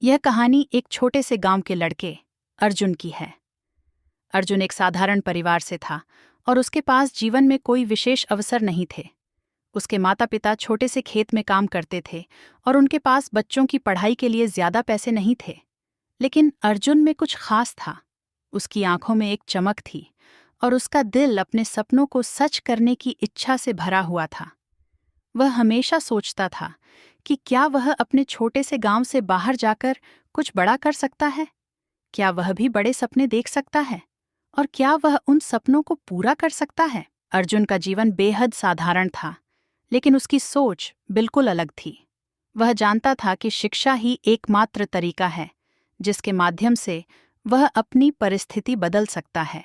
यह कहानी एक छोटे से गांव के लड़के अर्जुन की है। अर्जुन एक साधारण परिवार से था और उसके पास जीवन में कोई विशेष अवसर नहीं थे। उसके माता पिता छोटे से खेत में काम करते थे और उनके पास बच्चों की पढ़ाई के लिए ज्यादा पैसे नहीं थे। लेकिन अर्जुन में कुछ खास था। उसकी आंखों में एक चमक थी और उसका दिल अपने सपनों को सच करने की इच्छा से भरा हुआ था। वह हमेशा सोचता था कि क्या वह अपने छोटे से गांव से बाहर जाकर कुछ बड़ा कर सकता है। क्या वह भी बड़े सपने देख सकता है और क्या वह उन सपनों को पूरा कर सकता है। अर्जुन का जीवन बेहद साधारण था, लेकिन उसकी सोच बिल्कुल अलग थी। वह जानता था कि शिक्षा ही एकमात्र तरीका है जिसके माध्यम से वह अपनी परिस्थिति बदल सकता है।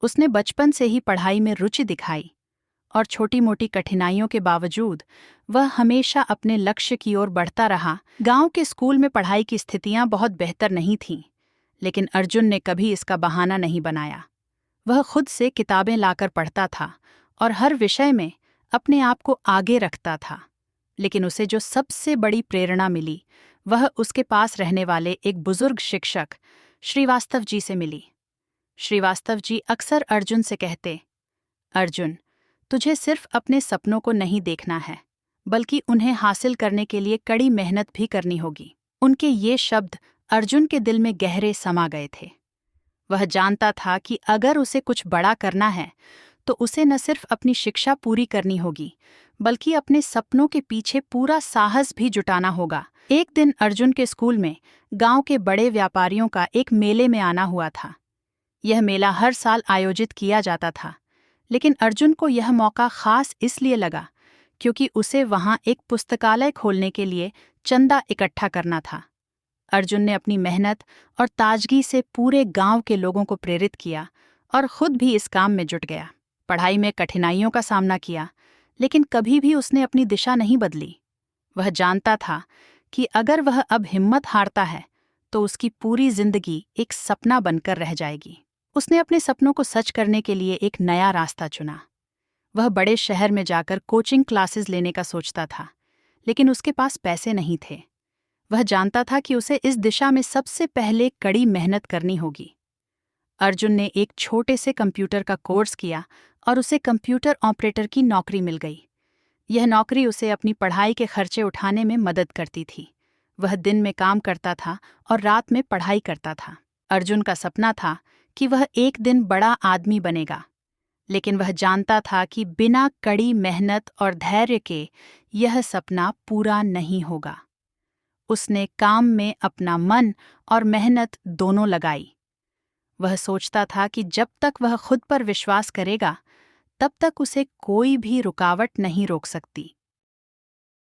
उसने बचपन से ही पढ़ाई में रुचि दिखाई और छोटी मोटी कठिनाइयों के बावजूद वह हमेशा अपने लक्ष्य की ओर बढ़ता रहा। गांव के स्कूल में पढ़ाई की स्थितियां बहुत बेहतर नहीं थीं, लेकिन अर्जुन ने कभी इसका बहाना नहीं बनाया। वह खुद से किताबें लाकर पढ़ता था और हर विषय में अपने आप को आगे रखता था। लेकिन उसे जो सबसे बड़ी प्रेरणा मिली वह उसके पास रहने वाले एक बुजुर्ग शिक्षक श्रीवास्तव जी से मिली। श्रीवास्तव जी अक्सर अर्जुन से कहते, अर्जुन, तुझे सिर्फ अपने सपनों को नहीं देखना है, बल्कि उन्हें हासिल करने के लिए कड़ी मेहनत भी करनी होगी। उनके ये शब्द अर्जुन के दिल में गहरे समा गए थे। वह जानता था कि अगर उसे कुछ बड़ा करना है तो उसे न सिर्फ अपनी शिक्षा पूरी करनी होगी, बल्कि अपने सपनों के पीछे पूरा साहस भी जुटाना होगा। एक दिन अर्जुन के स्कूल में गांव के बड़े व्यापारियों का एक मेले में आना हुआ था। यह मेला हर साल आयोजित किया जाता था, लेकिन अर्जुन को यह मौका खास इसलिए लगा क्योंकि उसे वहां एक पुस्तकालय खोलने के लिए चंदा इकट्ठा करना था। अर्जुन ने अपनी मेहनत और ताजगी से पूरे गांव के लोगों को प्रेरित किया और खुद भी इस काम में जुट गया। पढ़ाई में कठिनाइयों का सामना किया, लेकिन कभी भी उसने अपनी दिशा नहीं बदली। वह जानता था कि अगर वह अब हिम्मत हारता है तो उसकी पूरी जिंदगी एक सपना बनकर रह जाएगी। उसने अपने सपनों को सच करने के लिए एक नया रास्ता चुना। वह बड़े शहर में जाकर कोचिंग क्लासेस लेने का सोचता था, लेकिन उसके पास पैसे नहीं थे। वह जानता था कि उसे इस दिशा में सबसे पहले कड़ी मेहनत करनी होगी। अर्जुन ने एक छोटे से कंप्यूटर का कोर्स किया और उसे कंप्यूटर ऑपरेटर की नौकरी मिल गई। यह नौकरी उसे अपनी पढ़ाई के खर्चे उठाने में मदद करती थी। वह दिन में काम करता था और रात में पढ़ाई करता था। अर्जुन का सपना था कि वह एक दिन बड़ा आदमी बनेगा, लेकिन वह जानता था कि बिना कड़ी मेहनत और धैर्य के यह सपना पूरा नहीं होगा। उसने काम में अपना मन और मेहनत दोनों लगाई। वह सोचता था कि जब तक वह खुद पर विश्वास करेगा, तब तक उसे कोई भी रुकावट नहीं रोक सकती।